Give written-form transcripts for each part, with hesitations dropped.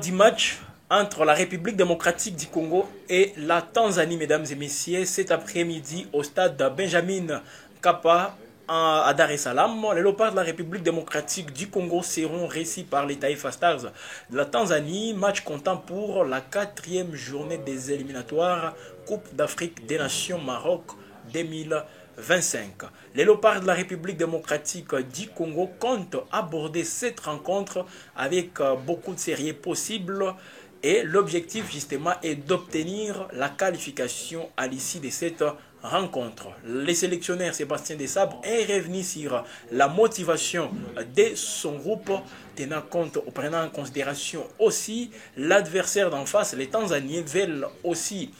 du match entre la République démocratique du Congo et la Tanzanie, mesdames et messieurs, cet après-midi au stade Benjamin Kappa à Dar es Salaam. Les Léopards de la République démocratique du Congo seront récis par les Taifa Stars de la Tanzanie. Match comptant pour la 4e journée des éliminatoires Coupe d'Afrique des Nations Maroc 2025. Les Léopards de la République démocratique du Congo comptent aborder cette rencontre avec beaucoup de sérieux possible. Et l'objectif justement est d'obtenir la qualification à l'issue de cette rencontre. Les sélectionneurs Sébastien Desabre est revenu sur la motivation de son groupe, prenant en considération aussi l'adversaire d'en face. Les Tanzaniens veulent aussi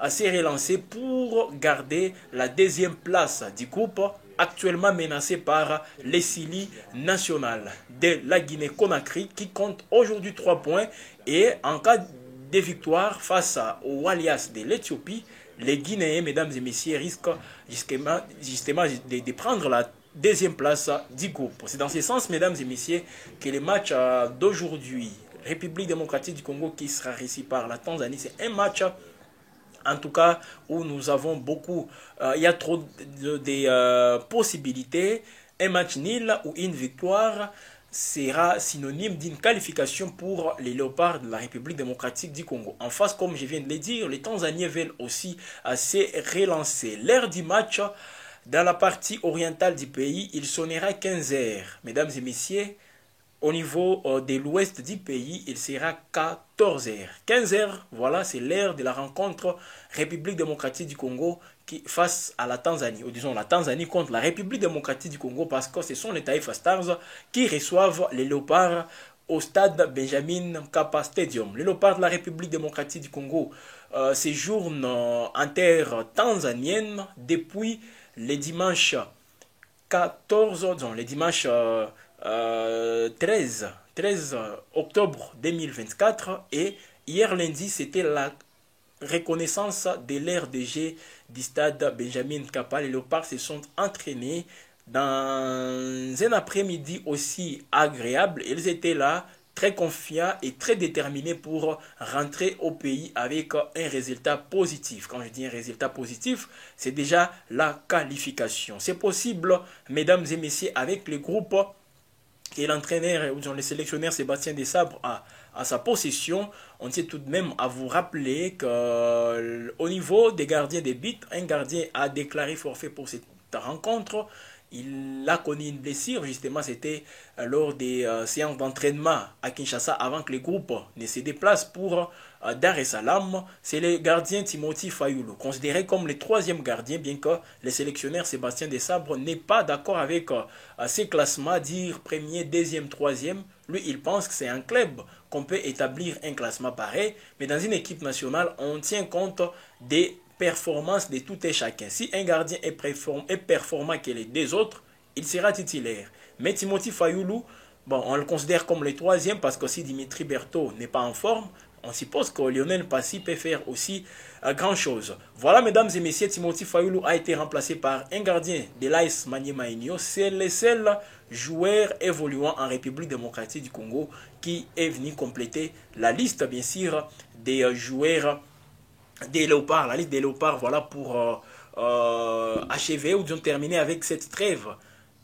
se relancer pour garder la 2e place du groupe, actuellement menacé par les Sili nationales de la Guinée-Conakry qui compte aujourd'hui 3 points et en cas de victoire face aux Walias de l'Éthiopie, les Guinéens, mesdames et messieurs, risquent justement de prendre la 2e place du groupe. C'est dans ce sens, mesdames et messieurs, que le match d'aujourd'hui, République démocratique du Congo qui sera réussi par la Tanzanie, c'est un match en tout cas où nous avons beaucoup, il y a trop de possibilités. Un match nul ou une victoire sera synonyme d'une qualification pour les Léopards de la République démocratique du Congo. En face, comme je viens de le dire, les Tanzaniens veulent aussi se relancer. L'heure du match, dans la partie orientale du pays, il sonnera 15h. Mesdames et messieurs, au niveau de l'ouest du pays, il sera 14h. 15h, voilà, c'est l'heure de la rencontre République démocratique du Congo face à la Tanzanie. Ou disons la Tanzanie contre la République démocratique du Congo parce que ce sont les Taifa Stars qui reçoivent les Léopards au stade Benjamin Kappa Stadium. Les Léopards de la République démocratique du Congo séjournent en terre tanzanienne depuis le dimanche 14, disons, le dimanche 13 octobre 2024 et hier lundi c'était la reconnaissance de l'ère de jeu du stade Benjamin Kappa. Les Léopards se sont entraînés dans un après-midi aussi agréable. Ils étaient là très confiants et très déterminés pour rentrer au pays avec un résultat positif. Quand je dis un résultat positif, c'est déjà la qualification. C'est possible, mesdames et messieurs, avec le groupe et l'entraîneur ou le sélectionneur Sébastien Desabre à sa possession. On tient tout de même à vous rappeler qu'au niveau des gardiens des buts, un gardien a déclaré forfait pour cette rencontre. Il a connu une blessure, justement c'était lors des séances d'entraînement à Kinshasa avant que le groupe ne se déplace pour Dar es Salaam. C'est le gardien Timothy Fayulu, considéré comme le 3e gardien, bien que le sélectionneur Sébastien Desabre n'est pas d'accord avec ces classements, dire premier, 2e, 3e. Lui, il pense que c'est un club qu'on peut établir un classement pareil, mais dans une équipe nationale, on tient compte des performance de tout et chacun. Si un gardien est performant que les 2 autres, il sera titulaire. Mais Timothy Fayulu, bon, on le considère comme le 3e parce que si Dimitri Berthaud n'est pas en forme, on suppose que Lionel Passy peut faire aussi grand chose. Voilà, mesdames et messieurs, Timothy Fayulu a été remplacé par un gardien de l'AS Maniema Union. C'est le seul joueur évoluant en République démocratique du Congo qui est venu compléter la liste, bien sûr, des joueurs des Léopards, la liste des Léopards, voilà, pour achever ou disons terminer avec cette trêve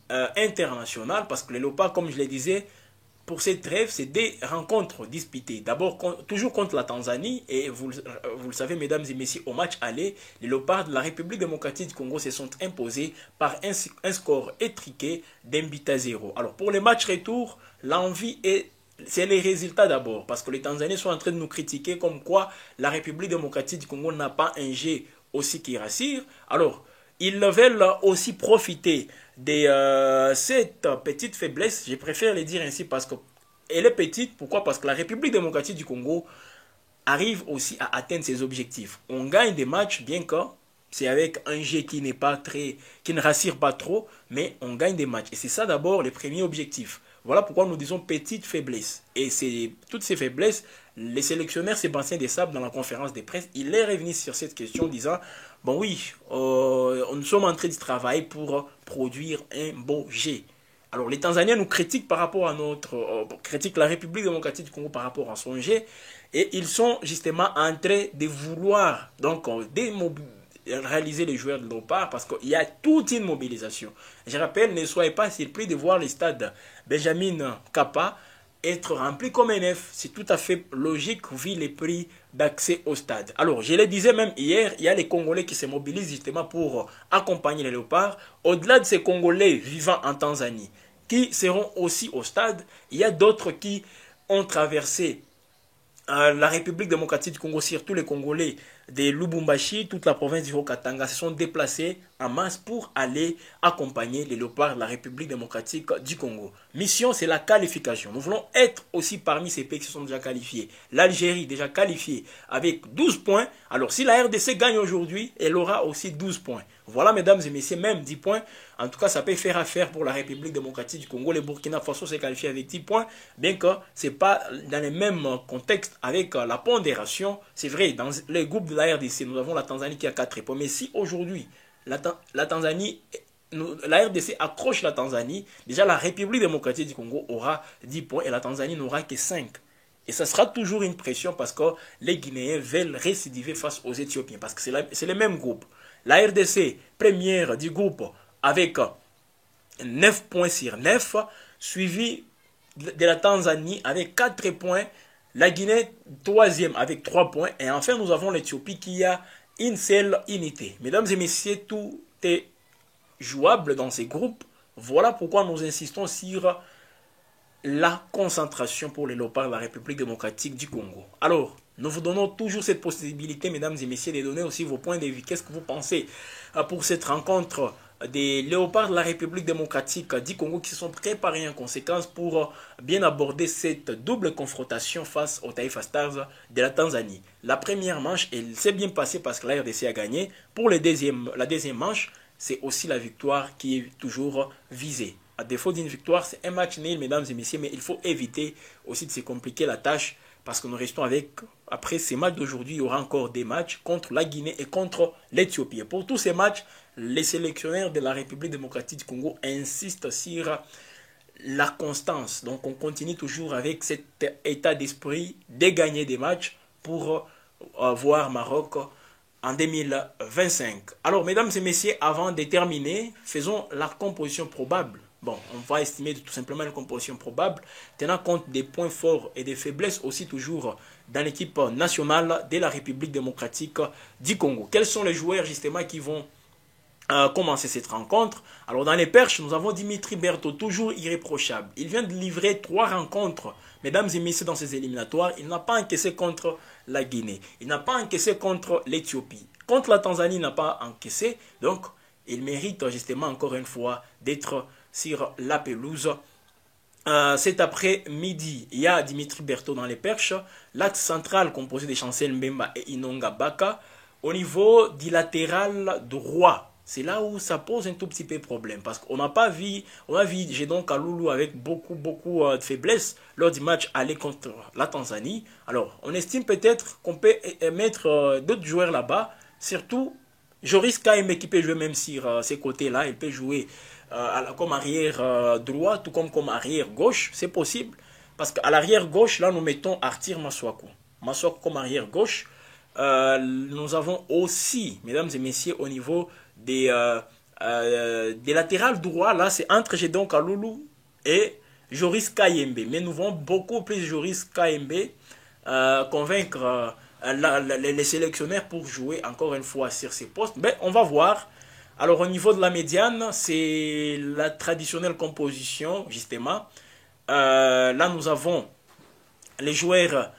internationale, parce que les Léopards, comme je le disais, pour cette trêve, c'est des rencontres disputées. D'abord, toujours contre la Tanzanie, et vous le savez, mesdames et messieurs, au match aller, les Léopards de la République démocratique du Congo se sont imposés par un score étriqué d'1-0. Alors, pour les matchs retour, l'envie est c'est les résultats d'abord, parce que les Tanzaniens sont en train de nous critiquer comme quoi la République démocratique du Congo n'a pas un jeu aussi qui rassure. Alors, ils veulent aussi profiter de cette petite faiblesse. Je préfère le dire ainsi parce qu'elle est petite. Pourquoi? Parce que la République démocratique du Congo arrive aussi à atteindre ses objectifs. On gagne des matchs, bien que c'est avec un jeu qui n'est pas qui ne rassure pas trop, mais on gagne des matchs. Et c'est ça d'abord le premier objectif. Voilà pourquoi nous disons petite faiblesse. Et c'est toutes ces faiblesses, les sélectionneurs Sébastien Desabre dans la conférence de presse, il est revenu sur cette question en disant, bon oui, nous sommes en train de travailler pour produire un beau jeu. Alors les Tanzaniens nous critiquent par rapport à critiquent la République démocratique du Congo par rapport à son jet, et ils sont justement en train de vouloir donc réaliser les joueurs de Léopard parce qu'il y a toute une mobilisation. Je rappelle, ne soyez pas surpris de voir les stades Benjamin Kappa être rempli comme un F. C'est tout à fait logique vu les prix d'accès au stade. Alors, je le disais même hier, il y a les Congolais qui se mobilisent justement pour accompagner les Léopards. Au-delà de ces Congolais vivant en Tanzanie, qui seront aussi au stade, il y a d'autres qui ont traversé la République démocratique du Congo, surtout les Congolais de Lubumbashi, toute la province du Haut-Katanga se sont déplacés en masse pour aller accompagner les léopards de la République démocratique du Congo. Mission, c'est la qualification. Nous voulons être aussi parmi ces pays qui se sont déjà qualifiés. L'Algérie, déjà qualifiée avec 12 points. Alors, si la RDC gagne aujourd'hui, elle aura aussi 12 points. Voilà, mesdames et messieurs, même 10 points. En tout cas, ça peut faire affaire pour la République démocratique du Congo. Le Burkina Faso s'est qualifié avec 10 points, bien que ce n'est pas dans le même contexte avec la pondération. C'est vrai, dans les groupes de la RDC, nous avons la Tanzanie qui a 4 points. Mais si aujourd'hui, la Tanzanie, la RDC accroche la Tanzanie, déjà la République démocratique du Congo aura 10 points et la Tanzanie n'aura que 5. Et ça sera toujours une pression parce que les Guinéens veulent récidiver face aux Éthiopiens. Parce que c'est le même groupe. La RDC, première du groupe, avec 9 points sur 9, suivi de la Tanzanie avec 4 points. La Guinée, troisième avec 3 points. Et enfin, nous avons l'Éthiopie qui a une seule unité. Mesdames et messieurs, tout est jouable dans ces groupes. Voilà pourquoi nous insistons sur la concentration pour les léopards de la République démocratique du Congo. Alors, nous vous donnons toujours cette possibilité, mesdames et messieurs, de donner aussi vos points de vue. Qu'est-ce que vous pensez pour cette rencontre des léopards de la République démocratique du Congo qui se sont préparés en conséquence pour bien aborder cette double confrontation face aux Taifa Stars de la Tanzanie. La première manche, elle s'est bien passée parce que la RDC a gagné. Pour la deuxième manche, c'est aussi la victoire qui est toujours visée. À défaut d'une victoire, c'est un match nul, mesdames et messieurs, mais il faut éviter aussi de se compliquer la tâche parce que nous restons avec, après ces matchs d'aujourd'hui, il y aura encore des matchs contre la Guinée et contre l'Éthiopie. Pour tous ces matchs, les sélectionneurs de la République démocratique du Congo insistent sur la constance. Donc on continue toujours avec cet état d'esprit de gagner des matchs pour voir Maroc en 2025. Alors, mesdames et messieurs, avant de terminer, faisons la composition probable. Bon, on va estimer tout simplement une composition probable, tenant compte des points forts et des faiblesses aussi toujours dans l'équipe nationale de la République démocratique du Congo. Quels sont les joueurs justement qui vont commencer cette rencontre? Alors dans les perches, nous avons Dimitri Berthaud, toujours irréprochable. Il vient de livrer 3 rencontres, mesdames et messieurs, dans ces éliminatoires. Il n'a pas encaissé contre la Guinée. Il n'a pas encaissé contre l'Éthiopie. Contre la Tanzanie, il n'a pas encaissé. Donc, il mérite justement encore une fois d'être sur la pelouse. Cet après-midi, il y a Dimitri Berthaud dans les perches. L'axe central composé de Chancel Mbemba et Inonga Baka. Au niveau du latéral droit, c'est là où ça pose un tout petit peu problème. Parce qu'on n'a pas vu, on a vu Gédon Kaloulou avec beaucoup de faiblesses lors du match aller contre la Tanzanie. Alors, on estime peut-être qu'on peut mettre d'autres joueurs là-bas. Surtout, Joris Kaembe qui peut jouer même sur ces côtés-là. Il peut jouer comme arrière droit, tout comme arrière gauche. C'est possible. Parce qu'à l'arrière gauche, là, nous mettons Arthur Maswaku. Maswaku comme arrière gauche. Nous avons aussi, mesdames et messieurs, au niveau des latérales droits, là, c'est entre Gédon Kaloulou et Joris Kayembe. Mais nous voulons beaucoup plus Joris Kayembe convaincre les sélectionneurs pour jouer encore une fois sur ces postes. Mais on va voir. Alors, au niveau de la médiane, c'est la traditionnelle composition, justement. Là, nous avons les joueurs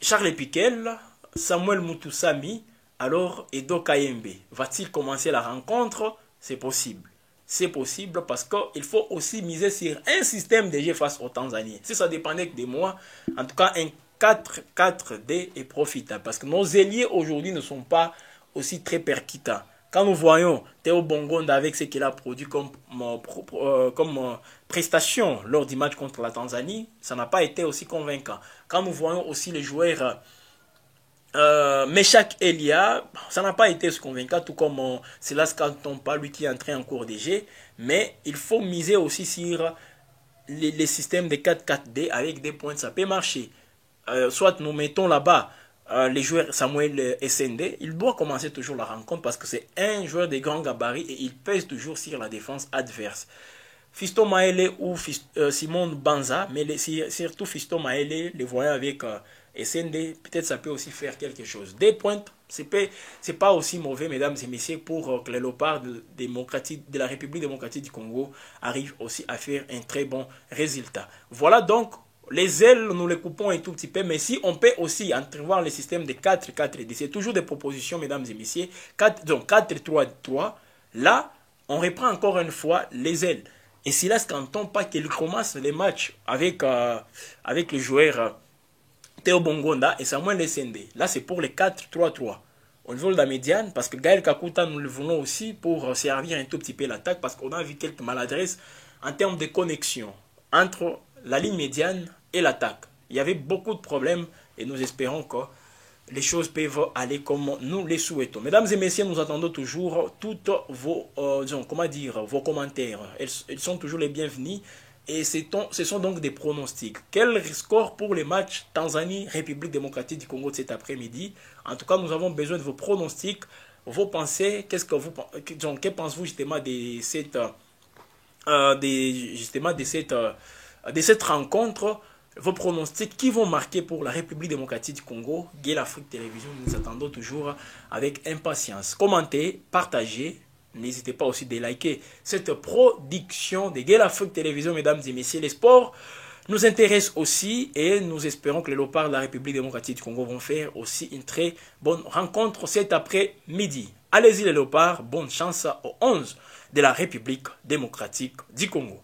Charles Piquel, Samuel Mutusami, alors Edo Kayembe. Va-t-il commencer la rencontre? C'est possible. C'est possible parce qu'il faut aussi miser sur un système de jeu face aux Tanzaniens. Si ça dépendait que de moi, en tout cas un 4-4-D est profitable. Parce que nos ailiers aujourd'hui ne sont pas aussi très percutants. Quand nous voyons Théo Bongonda avec ce qu'il a produit comme prestation lors du match contre la Tanzanie, ça n'a pas été aussi convaincant. Quand nous voyons aussi les joueurs Meshak Elia, ça n'a pas été aussi convaincant, tout comme Silas Kantompa, lui qui est entré en cours de jeu. Mais il faut miser aussi sur les systèmes de 4-4-D avec des points, ça peut marcher. Soit nous mettons là-bas les joueurs Samuel SND, il doit commencer toujours la rencontre parce que c'est un joueur de grand gabarit et il pèse toujours sur la défense adverse. Fiston Maele ou Simon Banza, mais surtout Fiston Maele, les voyant avec SND, peut-être ça peut aussi faire quelque chose. Des pointes, c'est pas aussi mauvais, mesdames et messieurs, pour que les léopards de la République démocratique du Congo arrivent aussi à faire un très bon résultat. Voilà donc, les ailes, nous les coupons un tout petit peu, mais si on peut aussi entrevoir le système de 4-4-10, c'est toujours des propositions, mesdames et messieurs, 4-3-3, là, on reprend encore une fois les ailes. Et Silas Canton, pas qu'il commence les matchs avec le joueur Théo Bongonda et Samuel Sende. Là, c'est pour les 4-3-3. Au niveau de la médiane, parce que Gaël Kakuta, nous le voulons aussi pour servir un tout petit peu l'attaque, parce qu'on a vu quelques maladresses en termes de connexion entre la ligne médiane et l'attaque. Il y avait beaucoup de problèmes et nous espérons que les choses peuvent aller comme nous les souhaitons. Mesdames et messieurs, nous attendons toujours toutes vos, vos commentaires. Ils sont toujours les bienvenus. Et ce sont donc des pronostics. Quel score pour les matchs Tanzanie-République démocratique du Congo de cet après-midi? En tout cas, nous avons besoin de vos pronostics, vos pensées. Que pensez-vous justement de cette rencontre? Vos pronostics qui vont marquer pour la République démocratique du Congo, Guy Afrique Télévision, nous attendons toujours avec impatience. Commentez, partagez, n'hésitez pas aussi de liker cette production de Guy Afrique Télévision, mesdames et messieurs. Les sports nous intéressent aussi et nous espérons que les léopards de la République démocratique du Congo vont faire aussi une très bonne rencontre cet après-midi. Allez-y les léopards, bonne chance aux 11 de la République démocratique du Congo.